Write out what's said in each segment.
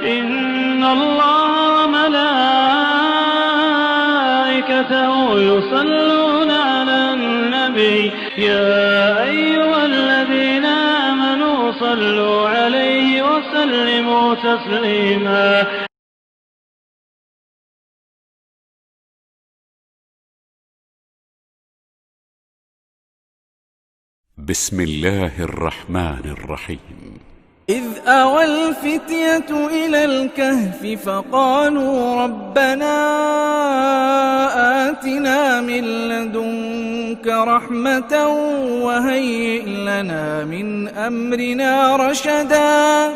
إن الله وملائكته يصلون على النبي يا أيها الذين آمنوا صلوا عليه وسلموا تسليما. بسم الله الرحمن الرحيم. إذ أوى الفتية إلى الكهف فقالوا ربنا آتنا من لدنك رحمة وهيئ لنا من أمرنا رشدا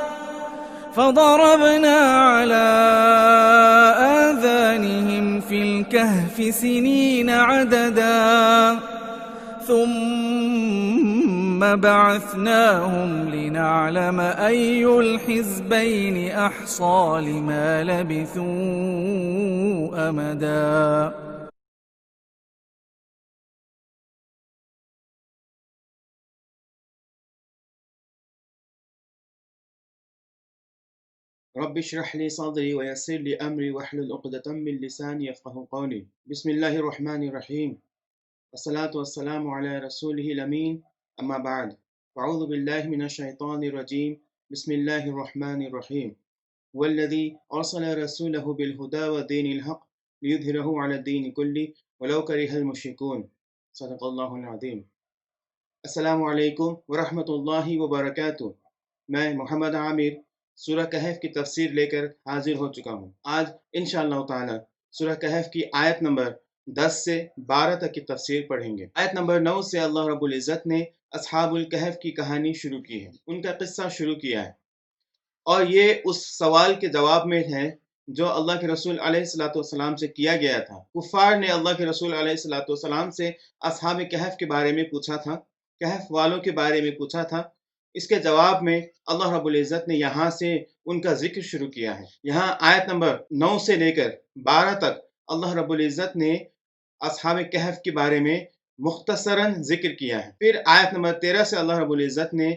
فضربنا على آذانهم في الكهف سنين عددا ثم بعثناهم لنعلم أي الحزبين أحصى لما لبثوا أمدا. رب اشرح لي صدري ويسر لي أمري واحلل عقدة من لساني يفقهوا قولي. بسم الله الرحمن الرحيم والصلاة والسلام على رسوله الأمين أما بعد أعوذ بالله من الشيطان الرجيم بسم الله الرحمن الرحيم والذي أرسل رسوله بالهدى ودين الحق ليظهره على الدين كله ولو كره المشركون صدق الله العظيم. السلام علیکم ورحمۃ اللہ وبرکاتہ. میں محمد عامر سورہ کہف کی تفسیر لے کر حاضر ہو چکا ہوں. آج انشاءاللہ تعالی سورہ کہف کی آیت نمبر 10 سے 12 تک کی تفسیر پڑھیں گے. آیت نمبر 9 سے اللہ رب العزت نے اصحاب الکہف کی کہانی شروع کی ہے، ان کا قصہ شروع کیا ہے، اور یہ اس سوال کے جواب میں ہے جو اللہ کے رسول علیہ الصلوۃ والسلام سے کیا گیا تھا. کفار نے اللہ کے رسول علیہ الصلوۃ والسلام سے اصحاب کہف کے بارے میں پوچھا تھا، کہف والوں کے بارے میں پوچھا تھا. اس کے جواب میں اللہ رب العزت نے یہاں سے ان کا ذکر شروع کیا ہے. یہاں آیت نمبر 9 سے لے کر 12 تک اللہ رب العزت نے اصحاب کہف کے بارے میں مختصراً ذکر کیا ہے. پھر آیت نمبر 13 سے اللہ رب العزت نے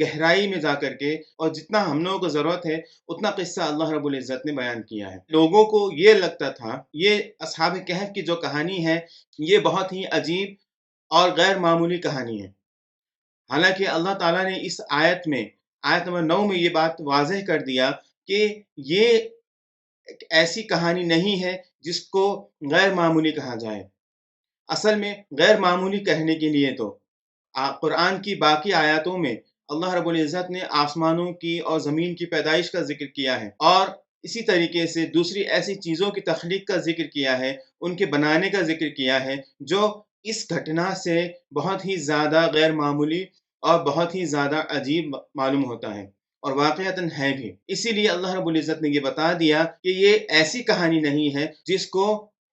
گہرائی میں جا کر کے اور جتنا ہم لوگوں کو ضرورت ہے اتنا قصہ اللہ رب العزت نے بیان کیا ہے. لوگوں کو یہ لگتا تھا یہ اصحاب کہف کی جو کہانی ہے یہ بہت ہی عجیب اور غیر معمولی کہانی ہے. حالانکہ اللہ تعالیٰ نے اس آیت میں آیت نمبر 9 میں یہ بات واضح کر دیا کہ یہ ایک ایسی کہانی نہیں ہے جس کو غیر معمولی کہا جائے. اصل میں غیر معمولی کہنے کے لیے تو قرآن کی باقی آیاتوں میں اللہ رب العزت نے آسمانوں کی اور زمین کی پیدائش کا ذکر کیا ہے، اور اسی طریقے سے دوسری ایسی چیزوں کی تخلیق کا ذکر کیا ہے، ان کے بنانے کا ذکر کیا ہے جو اس گھٹنا سے بہت ہی زیادہ غیر معمولی اور بہت ہی زیادہ عجیب معلوم ہوتا ہے، اور واقعتاً ہے بھی. اسی لیے اللہ رب العزت نے یہ بتا دیا کہ یہ ایسی کہانی نہیں ہے جس کو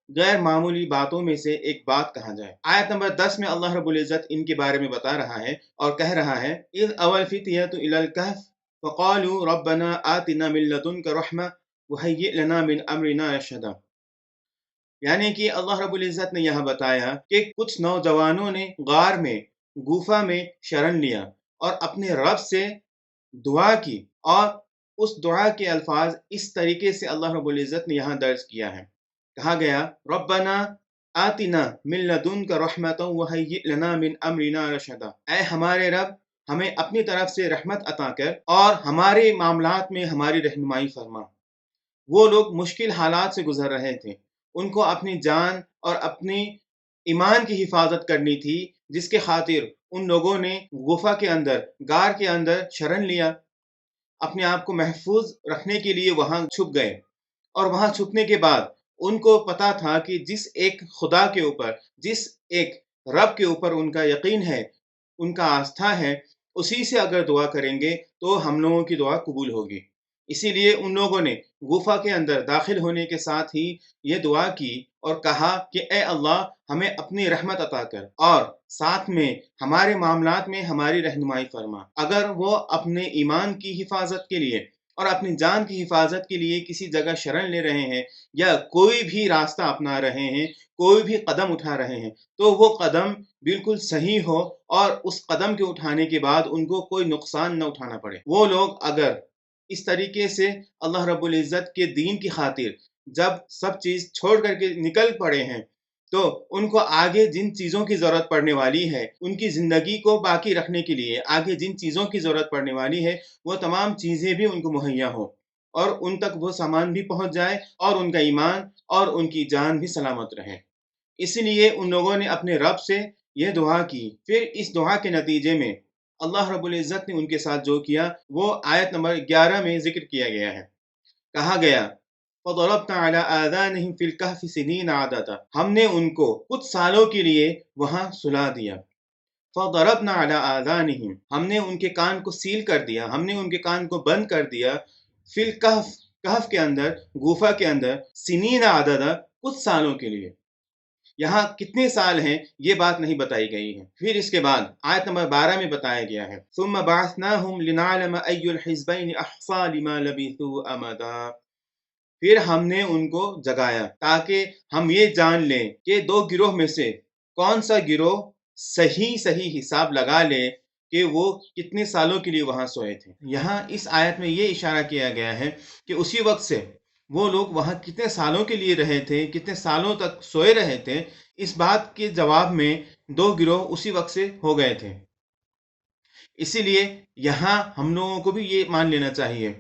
غیر معمولی باتوں میں سے ایک بات کہا جائے. آیت نمبر 10 میں اللہ رب العزت ان کے بارے میں بتا رہا ہے اور کہہ رہا ہے اذ اوى الفتية الى الكهف فقالوا ربنا آتنا من لدنك رحمة وهيئ لنا من امرنا رشدا. یعنی کہ اللہ رب العزت نے یہاں بتایا کہ کچھ نوجوانوں نے غار میں گوفا میں شرن لیا اور اپنے رب سے دعا کی، اور اس دعا کے الفاظ اس طریقے سے اللہ رب العزت نے یہاں درج کیا ہے. کہا گیا ربنا آتنا من لدنک رحمۃ وہیئ لنا من امرنا رشدا. اے ہمارے رب ہمیں اپنی طرف سے رحمت عطا کر اور ہمارے معاملات میں ہماری رہنمائی فرما. وہ لوگ مشکل حالات سے گزر رہے تھے، ان کو اپنی جان اور اپنی ایمان کی حفاظت کرنی تھی، جس کے خاطر ان لوگوں نے غفا کے اندر، غار کے اندر شرن لیا، اپنے آپ کو محفوظ رکھنے کے لیے وہاں چھپ گئے. اور وہاں چھپنے کے بعد ان کو پتا تھا کہ جس ایک خدا کے اوپر، جس ایک رب کے اوپر ان کا یقین ہے، ان کا آستھا ہے، اسی سے اگر دعا کریں گے تو ہم لوگوں کی دعا قبول ہوگی. اسی لیے ان لوگوں نے غفا کے اندر داخل ہونے کے ساتھ ہی یہ دعا کی اور کہا کہ اے اللہ ہمیں اپنی رحمت عطا کر اور ساتھ میں ہمارے معاملات میں ہماری رہنمائی فرما. اگر وہ اپنے ایمان کی حفاظت کے لیے اور اپنی جان کی حفاظت کے لیے کسی جگہ شرن لے رہے ہیں یا کوئی بھی راستہ اپنا رہے ہیں، کوئی بھی قدم اٹھا رہے ہیں، تو وہ قدم بالکل صحیح ہو اور اس قدم کے اٹھانے کے بعد ان کو کوئی نقصان نہ اٹھانا پڑے. وہ لوگ اگر اس طریقے سے اللہ رب العزت کے دین کی خاطر جب سب چیز چھوڑ کر کے نکل پڑے ہیں تو ان کو آگے جن چیزوں کی ضرورت پڑنے والی ہے، ان کی زندگی کو باقی رکھنے کے لیے آگے جن چیزوں کی ضرورت پڑنے والی ہے وہ تمام چیزیں بھی ان کو مہیا ہوں اور ان تک وہ سامان بھی پہنچ جائے اور ان کا ایمان اور ان کی جان بھی سلامت رہے۔ اس لیے ان لوگوں نے اپنے رب سے یہ دعا کی۔ پھر اس دعا کے نتیجے میں اللہ رب العزت نے ان کے ساتھ جو کیا وہ آیت نمبر 11 میں ذکر کیا گیا ہے۔ کہا گیا فَضَرَبْنَا عَلَىٰ آذَانِهِمْ فِي الْكَهْفِ سِنِينَ عَدَدًا، ہم نے ان کو کچھ سالوں کے لیے وہاں سلا دیا۔ فَضَرَبْنَا عَلَىٰ آذَانِهِمْ، ہم نے ان کے کان کو سیل کر دیا، ہم نے ان کے کان کو بند کر دیا۔ فی الکہف، کہف کے اندر، گوفا کے اندر، سنین عددا، کچھ سالوں کے لیے۔ یہاں کتنے سال ہیں یہ بات نہیں بتائی گئی ہے۔ پھر اس کے بعد آیت نمبر 12 میں بتایا گیا ہے ثم بعثناہم لنعلم ای الحزبین احصی لما لبثوا امدا، پھر ہم نے ان کو جگایا تاکہ ہم یہ جان لیں کہ دو گروہ میں سے کون سا گروہ صحیح حساب لگا لے کہ وہ کتنے سالوں کے لیے وہاں سوئے تھے۔ یہاں اس آیت میں یہ اشارہ کیا گیا ہے کہ اسی وقت سے وہ لوگ وہاں کتنے سالوں کے لیے رہے تھے، کتنے سالوں تک سوئے رہے تھے، اس بات کے جواب میں دو گروہ اسی وقت سے ہو گئے تھے۔ اسی لیے یہاں ہم لوگوں کو بھی یہ مان لینا چاہیے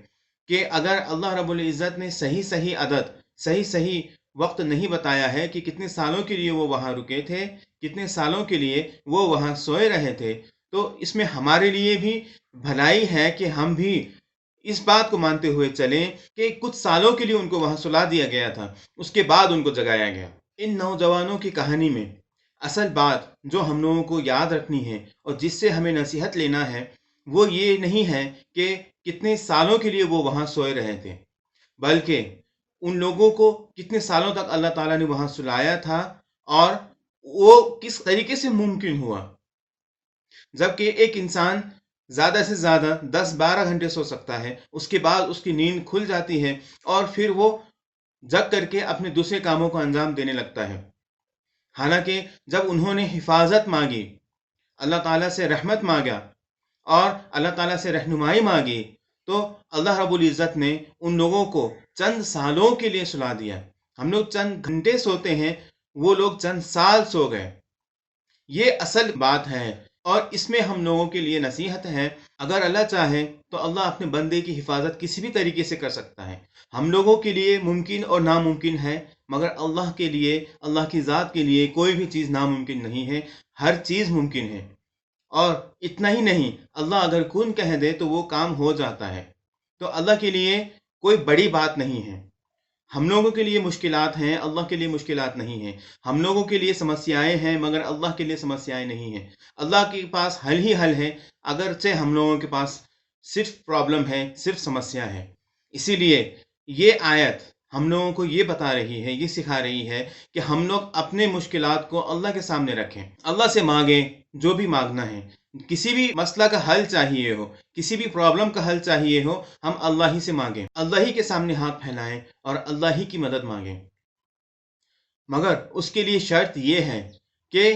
کہ اگر اللہ رب العزت نے صحیح عدد، صحیح وقت نہیں بتایا ہے کہ کتنے سالوں کے لیے وہ وہاں رکے تھے، کتنے سالوں کے لیے وہ وہاں سوئے رہے تھے، تو اس میں ہمارے لیے بھی بھلائی ہے کہ ہم بھی اس بات کو مانتے ہوئے چلیں کہ کچھ سالوں کے لیے ان کو وہاں سلا دیا گیا تھا، اس کے بعد ان کو جگایا گیا۔ ان نوجوانوں کی کہانی میں اصل بات جو ہم لوگوں کو یاد رکھنی ہے اور جس سے ہمیں نصیحت لینا ہے وہ یہ نہیں ہے کہ کتنے سالوں کے لیے وہ وہاں سوئے رہے تھے، بلکہ ان لوگوں کو کتنے سالوں تک اللہ تعالیٰ نے وہاں سلایا تھا اور وہ کس طریقے سے ممکن ہوا۔ جبکہ ایک انسان زیادہ سے زیادہ 10-12 گھنٹے سو سکتا ہے، اس کے بعد اس کی نیند کھل جاتی ہے اور پھر وہ جگ کر کے اپنے دوسرے کاموں کو انجام دینے لگتا ہے۔ حالانکہ جب انہوں نے حفاظت مانگی، اللہ تعالیٰ سے رحمت مانگا اور اللہ تعالیٰ سے رہنمائی مانگی، تو اللہ رب العزت نے ان لوگوں کو چند سالوں کے لیے سلا دیا۔ ہم لوگ چند گھنٹے سوتے ہیں، وہ لوگ چند سال سو گئے۔ یہ اصل بات ہے اور اس میں ہم لوگوں کے لیے نصیحت ہے، اگر اللہ چاہے تو اللہ اپنے بندے کی حفاظت کسی بھی طریقے سے کر سکتا ہے۔ ہم لوگوں کے لیے ممکن اور ناممکن ہے، مگر اللہ کے لیے، اللہ کی ذات کے لیے کوئی بھی چیز ناممکن نہیں ہے، ہر چیز ممکن ہے۔ اور اتنا ہی نہیں، اللہ اگر کن کہہ دے تو وہ کام ہو جاتا ہے۔ تو اللہ کے لیے کوئی بڑی بات نہیں ہے۔ ہم لوگوں کے لیے مشکلات ہیں، اللہ کے لیے مشکلات نہیں ہیں۔ ہم لوگوں کے لیے سمسیائیں ہیں، مگر اللہ کے لیے سمسیائیں نہیں ہیں۔ اللہ کے پاس حل ہی حل ہے، اگرچہ ہم لوگوں کے پاس صرف پرابلم ہے، صرف سمسیا ہے۔ اسی لیے یہ آیت ہم لوگوں کو یہ بتا رہی ہے، یہ سکھا رہی ہے کہ ہم لوگ اپنے مشکلات کو اللہ کے سامنے رکھیں، اللہ سے مانگیں جو بھی مانگنا ہے۔ کسی بھی مسئلہ کا حل چاہیے ہو، کسی بھی پرابلم کا حل چاہیے ہو، ہم اللہ ہی سے مانگیں، اللہ ہی کے سامنے ہاتھ پھیلائیں اور اللہ ہی کی مدد مانگیں۔ مگر اس کے لیے شرط یہ ہے کہ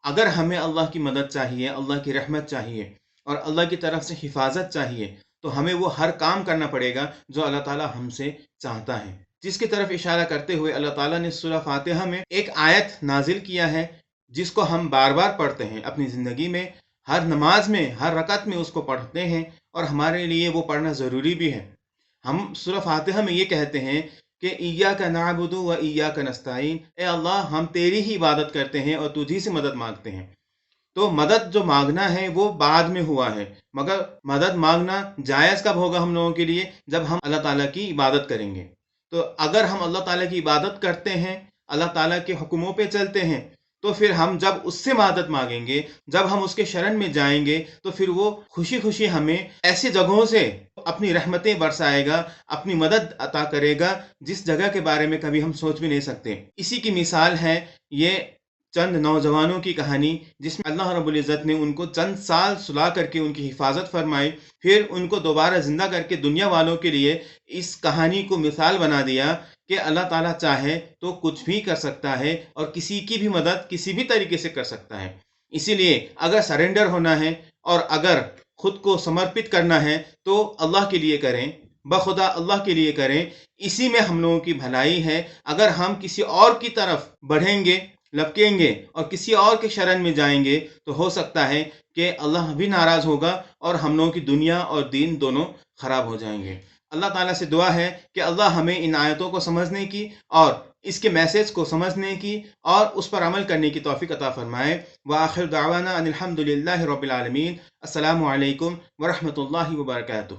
اگر ہمیں اللہ کی مدد چاہیے، اللہ کی رحمت چاہیے اور اللہ کی طرف سے حفاظت چاہیے، تو ہمیں وہ ہر کام کرنا پڑے گا جو اللہ تعالیٰ ہم سے چاہتا ہے، جس کی طرف اشارہ کرتے ہوئے اللہ تعالیٰ نے سورہ فاتحہ میں ایک آیت نازل کیا ہے جس کو ہم بار بار پڑھتے ہیں اپنی زندگی میں، ہر نماز میں، ہر رکعت میں اس کو پڑھتے ہیں اور ہمارے لیے وہ پڑھنا ضروری بھی ہے۔ ہم سورہ فاتحہ میں یہ کہتے ہیں کہ ایاک نعبد و ایاک نستعین، اے اللہ ہم تیری ہی عبادت کرتے ہیں اور تجھی سے مدد مانگتے ہیں۔ تو مدد جو مانگنا ہے وہ بعد میں ہوا ہے، مگر مدد مانگنا جائز کب ہوگا ہم لوگوں کے لیے؟ جب ہم اللہ تعالیٰ کی عبادت کریں گے۔ تو اگر ہم اللہ تعالیٰ کی عبادت کرتے ہیں، اللہ تعالیٰ کے حکموں پہ چلتے ہیں، تو پھر ہم جب اس سے مدد مانگیں گے، جب ہم اس کے شرن میں جائیں گے، تو پھر وہ خوشی خوشی ہمیں ایسی جگہوں سے اپنی رحمتیں برسائے گا، اپنی مدد عطا کرے گا جس جگہ کے بارے میں کبھی ہم سوچ بھی نہیں سکتے۔ اسی کی مثال ہے یہ چند نوجوانوں کی کہانی، جس میں اللہ رب العزت نے ان کو چند سال سلا کر کے ان کی حفاظت فرمائی، پھر ان کو دوبارہ زندہ کر کے دنیا والوں کے لیے اس کہانی کو مثال بنا دیا کہ اللہ تعالیٰ چاہے تو کچھ بھی کر سکتا ہے اور کسی کی بھی مدد کسی بھی طریقے سے کر سکتا ہے۔ اسی لیے اگر سرنڈر ہونا ہے اور اگر خود کو سمرپت کرنا ہے تو اللہ کے لیے کریں، بخدا اللہ کے لیے کریں، اسی میں ہم لوگوں کی بھلائی ہے۔ اگر ہم کسی اور کی طرف بڑھیں گے، لپکیں گے اور کسی اور کے شرن میں جائیں گے تو ہو سکتا ہے کہ اللہ بھی ناراض ہوگا اور ہم لوگوں کی دنیا اور دین دونوں خراب ہو جائیں گے۔ اللہ تعالیٰ سے دعا ہے کہ اللہ ہمیں ان آیتوں کو سمجھنے کی اور اس کے میسج کو سمجھنے کی اور اس پر عمل کرنے کی توفیق عطا فرمائے۔ وآخر دعوانا ان الحمد للہ رب العالمین۔ السلام علیکم ورحمۃ اللہ وبرکاتہ۔